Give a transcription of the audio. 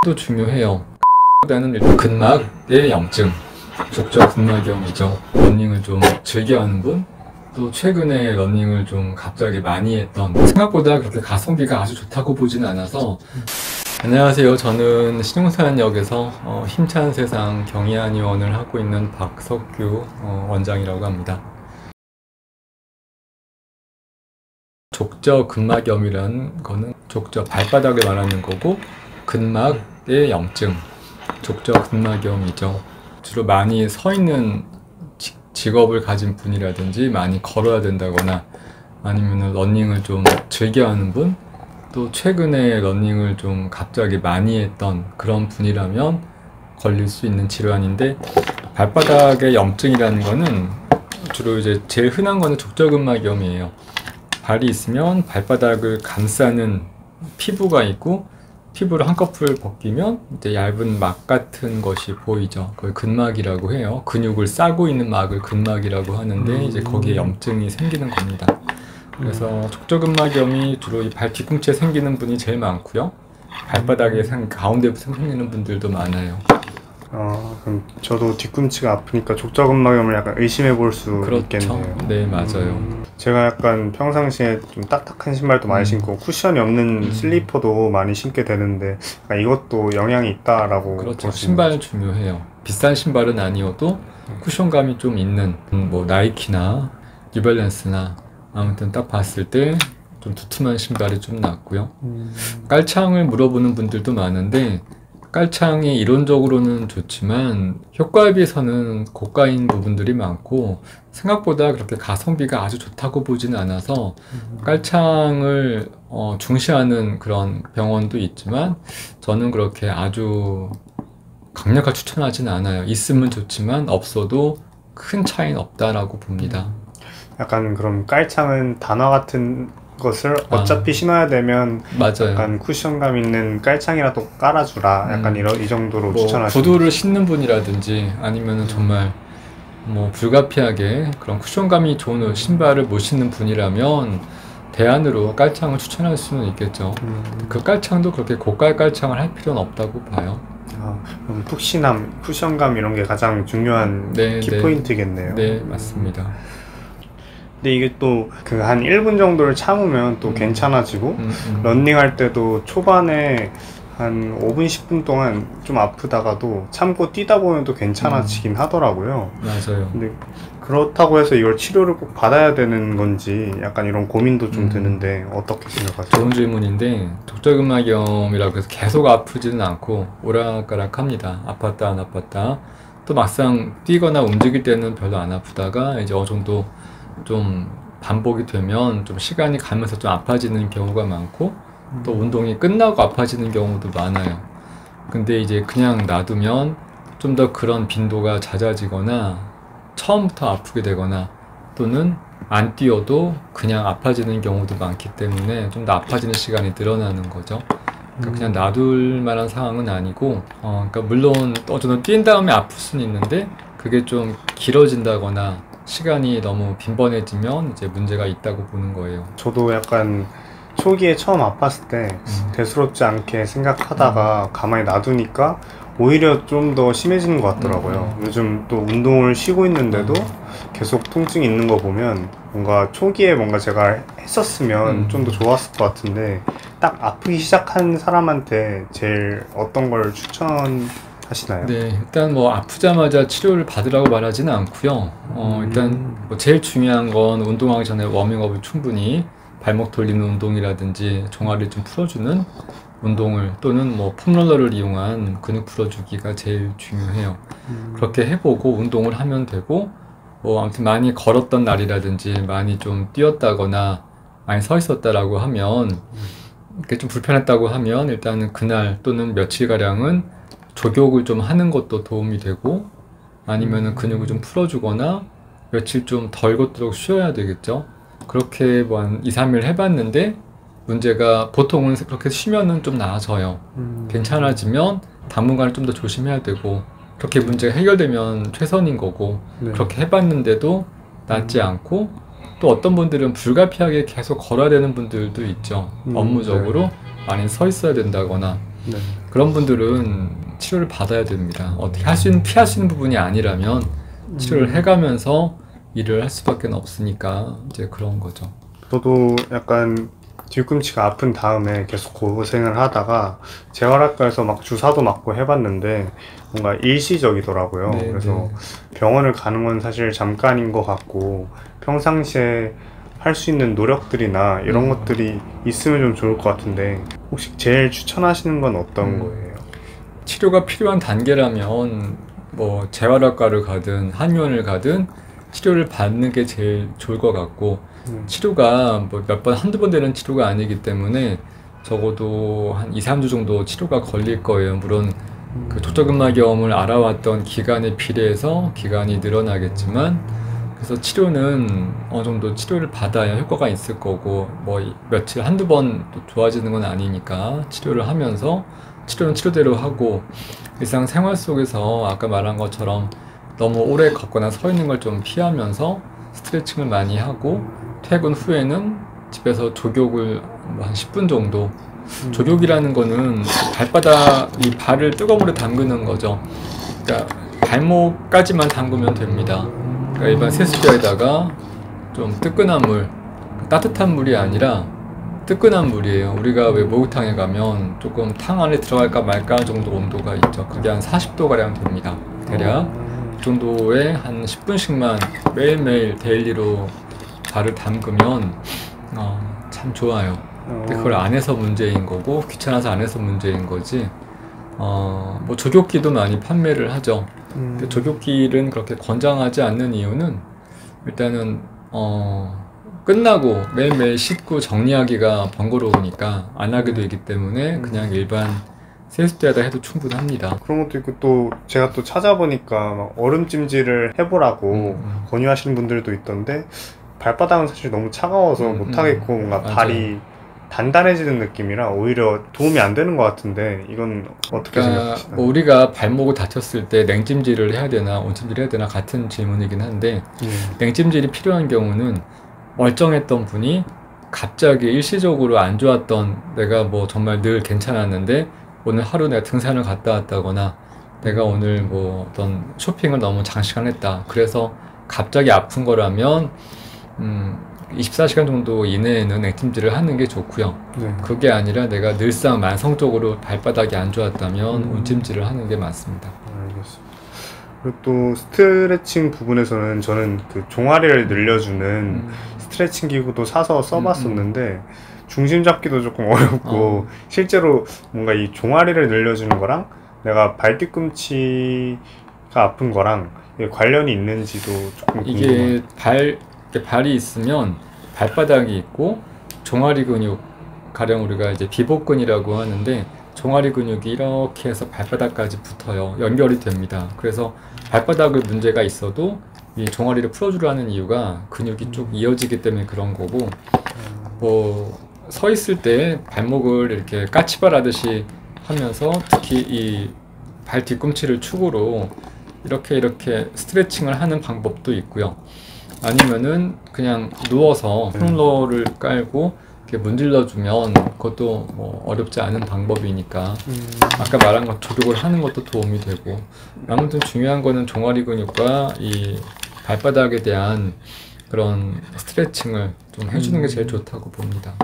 도 중요해요. 보다는 일단 근막의 염증, 족저 근막염이죠. 러닝을 좀 즐겨하는 분, 또 최근에 러닝을 좀 갑자기 많이 했던, 생각보다 그렇게 가성비가 아주 좋다고 보진 않아서. 안녕하세요. 저는 신용산역에서 힘찬 세상 경희안 의원을 하고 있는 박석규 원장이라고 합니다. 족저 근막염이라는 거는 족저 발바닥을 말하는 거고, 근막의 염증, 족저 근막염이죠. 주로 많이 서 있는 직업을 가진 분이라든지 많이 걸어야 된다거나 아니면 러닝을 좀 즐겨하는 분, 또 최근에 러닝을 좀 갑자기 많이 했던 그런 분이라면 걸릴 수 있는 질환인데, 발바닥의 염증이라는 거는 주로 이제 제일 흔한 거는 족저근막염이에요. 발이 있으면 발바닥을 감싸는 피부가 있고, 피부를 한꺼풀 벗기면 이제 얇은 막 같은 것이 보이죠. 그걸 근막이라고 해요. 근육을 싸고 있는 막을 근막이라고 하는데 이제 거기에 염증이 생기는 겁니다. 그래서 족저근막염이 주로 이 발 뒤꿈치에 생기는 분이 제일 많고요. 발바닥에 가운데부터 생기는 분들도 많아요. 그럼 저도 뒤꿈치가 아프니까 족저근막염을 약간 의심해 볼 수 그렇죠. 있겠네요. 네, 맞아요. 제가 약간 평상시에 좀 딱딱한 신발도 많이 신고 쿠션이 없는 슬리퍼도 많이 신게 되는데 이것도 영향이 있다라고 그렇죠. 신발 중요해요. 비싼 신발은 아니어도 쿠션감이 좀 있는 뭐 나이키나 뉴발란스나 아무튼 딱 봤을 때 좀 두툼한 신발이 좀 낫고요. 깔창을 물어보는 분들도 많은데, 깔창이 이론적으로는 좋지만 효과에 비해서는 고가인 부분들이 많고 생각보다 그렇게 가성비가 아주 좋다고 보지는 않아서 깔창을 중시하는 그런 병원도 있지만 저는 그렇게 아주 강력하게 추천하지는 않아요. 있으면 좋지만 없어도 큰 차이는 없다라고 봅니다. 약간 그럼 깔창은 단화 같은 것을 어차피 신어야 되면 맞아요. 약간 쿠션감 있는 깔창이라도 깔아주라, 약간 이 정도로 뭐 추천하시는 구두를 신는 분이라든지 아니면 정말 뭐 불가피하게 그런 쿠션감이 좋은 신발을 못 신는 분이라면 대안으로 깔창을 추천할 수는 있겠죠. 그 깔창도 그렇게 고가의 깔창을 할 필요는 없다고 봐요. 그럼 푹신함, 쿠션감 이런 게 가장 중요한 키포인트겠네요. 네, 맞습니다. 근데 이게 또 그 한 1분 정도를 참으면 또 괜찮아지고 런닝할 때도 초반에 한 5분 10분 동안 좀 아프다가도 참고 뛰다 보면 또 괜찮아지긴 하더라고요. 맞아요. 근데 그렇다고 해서 이걸 치료를 꼭 받아야 되는 건지 약간 이런 고민도 좀 드는데 어떻게 생각하세요? 좋은 질문인데, 족저근막염이라고 해서 계속 아프지는 않고 오락가락합니다. 아팠다 안 아팠다. 또 막상 뛰거나 움직일 때는 별로 안 아프다가 이제 어느 정도 좀 반복이 되면 좀 시간이 가면서 좀 아파지는 경우가 많고, 또 운동이 끝나고 아파지는 경우도 많아요. 근데 이제 그냥 놔두면 좀 더 그런 빈도가 잦아지거나 처음부터 아프게 되거나 또는 안 뛰어도 그냥 아파지는 경우도 많기 때문에 좀 더 아파지는 시간이 늘어나는 거죠. 그러니까 그냥 놔둘 만한 상황은 아니고, 그러니까 물론 어쩌면 뛴 다음에 아플 수는 있는데 그게 좀 길어진다거나 시간이 너무 빈번해지면 이제 문제가 있다고 보는 거예요. 저도 약간 초기에 처음 아팠을 때 대수롭지 않게 생각하다가 가만히 놔두니까 오히려 좀 더 심해지는 것 같더라고요. 요즘 또 운동을 쉬고 있는데도 계속 통증이 있는 거 보면 뭔가 초기에 뭔가 제가 했었으면 좀 더 좋았을 것 같은데, 딱 아프기 시작한 사람한테 제일 어떤 걸 추천하시나요? 네, 일단 뭐 아프자마자 치료를 받으라고 말하지는 않고요. 일단 뭐 제일 중요한 건 운동하기 전에 워밍업을 충분히 발목 돌리는 운동이라든지 종아리를 좀 풀어주는 운동을, 또는 뭐 폼롤러를 이용한 근육 풀어주기가 제일 중요해요. 그렇게 해보고 운동을 하면 되고, 뭐 아무튼 많이 걸었던 날이라든지 많이 좀 뛰었다거나 많이 서 있었다라고 하면, 이렇게 좀 불편했다고 하면 일단은 그날 또는 며칠가량은 조격을 좀 하는 것도 도움이 되고, 아니면은 근육을 좀 풀어주거나 며칠 좀 덜 걷도록 쉬어야 되겠죠. 그렇게 뭐 한 2, 3일 해봤는데 문제가, 보통은 그렇게 쉬면은 좀 나아져요. 괜찮아지면 당분간 좀 더 조심해야 되고, 그렇게 문제가 해결되면 최선인 거고, 그렇게 해봤는데도 낫지 않고, 또 어떤 분들은 불가피하게 계속 걸어야 되는 분들도 있죠. 업무적으로 많이 서 있어야 된다거나. 그런 분들은 치료를 받아야 됩니다. 어떻게 피할 수 있는 부분이 아니라면 치료를 해가면서 일을 할 수밖에 없으니까 이제 그런 거죠. 저도 약간 뒤꿈치가 아픈 다음에 계속 고생을 하다가 재활학과에서 막 주사도 맞고 해봤는데 뭔가 일시적이더라고요. 네, 그래서 네. 병원을 가는 건 사실 잠깐인 것 같고 평상시에 할 수 있는 노력들이나 이런 것들이 있으면 좀 좋을 것 같은데 혹시 제일 추천하시는 건 어떤 거예요? 치료가 필요한 단계라면 뭐 재활학과를 가든 한의원을 가든 치료를 받는 게 제일 좋을 것 같고 치료가 뭐 몇 번, 한두 번 되는 치료가 아니기 때문에 적어도 한 2, 3주 정도 치료가 걸릴 거예요. 물론 그 족저근막염을 알아왔던 기간에 비례해서 기간이 늘어나겠지만 그래서 치료는 어느 정도 치료를 받아야 효과가 있을 거고 뭐 며칠 한두 번 좋아지는 건 아니니까 치료를 하면서 치료는 치료대로 하고 일상생활 속에서 아까 말한 것처럼 너무 오래 걷거나 서 있는 걸 좀 피하면서 스트레칭을 많이 하고 퇴근 후에는 집에서 족욕을 한 10분 정도 족욕이라는 거는 이 발을 뜨거운 물에 담그는 거죠. 그러니까 발목까지만 담그면 됩니다. 그러니까 일반 세수대에다가 좀 뜨끈한 물, 따뜻한 물이 아니라 뜨끈한 물이에요. 우리가 왜 목욕탕에 가면 조금 탕 안에 들어갈까 말까 정도 온도가 있죠. 그게 한 40도 가량 됩니다. 대략 그 정도에 한 10분씩만 매일매일 데일리로 발을 담그면 참 좋아요. 근데 그걸 안 해서 문제인 거고 귀찮아서 안 해서 문제인 거지. 뭐 족욕기도 많이 판매를 하죠. 근데 족욕기는 그렇게 권장하지 않는 이유는 일단은 끝나고 매일매일 씻고 정리하기가 번거로우니까 안 하게 되기 때문에 그냥 일반 세수대에다 해도 충분합니다. 그런 것도 있고 또 제가 또 찾아보니까 막 얼음찜질을 해보라고 권유하시는 분들도 있던데 발바닥은 사실 너무 차가워서 못하겠고 뭔가 맞아요. 발이 단단해지는 느낌이라 오히려 도움이 안 되는 것 같은데 이건 어떻게 생각하시나요? 뭐 우리가 발목을 다쳤을 때 냉찜질을 해야 되나 온찜질을 해야 되나 같은 질문이긴 한데 냉찜질이 필요한 경우는 멀쩡했던 분이 갑자기 일시적으로 안 좋았던 내가 뭐 정말 늘 괜찮았는데 오늘 하루 내가 등산을 갔다 왔다거나 내가 오늘 뭐 어떤 쇼핑을 너무 장시간 했다 그래서 갑자기 아픈 거라면 24시간 정도 이내에는 냉찜질을 하는 게 좋고요. 그게 아니라 내가 늘상 만성적으로 발바닥이 안 좋았다면 온찜질을 하는 게 맞습니다. 알겠습니다. 그리고 또 스트레칭 부분에서는 저는 그 종아리를 늘려주는 스트레칭 기구도 사서 써봤었는데 중심 잡기도 조금 어렵고 실제로 뭔가 이 종아리를 늘려주는 거랑 내가 발뒤꿈치가 아픈 거랑 관련이 있는지도 조금 궁금해요. 이게 발이 있으면 발바닥이 있고 종아리 근육 가령 우리가 이제 비복근이라고 하는데 종아리 근육이 이렇게 해서 발바닥까지 붙어요. 연결이 됩니다. 그래서 발바닥에 문제가 있어도 이 종아리를 풀어주려는 이유가 근육이 쭉 이어지기 때문에 그런 거고 뭐 서 있을 때 발목을 이렇게 까치발 하듯이 하면서 특히 이 발 뒤꿈치를 축으로 이렇게 스트레칭을 하는 방법도 있고요. 아니면은 그냥 누워서 홈롤러를 깔고 이렇게 문질러주면 그것도 뭐 어렵지 않은 방법이니까 아까 말한 것 족욕을 하는 것도 도움이 되고 아무튼 중요한 거는 종아리 근육과 이 발바닥에 대한 그런 스트레칭을 좀 해주는 게 제일 좋다고 봅니다.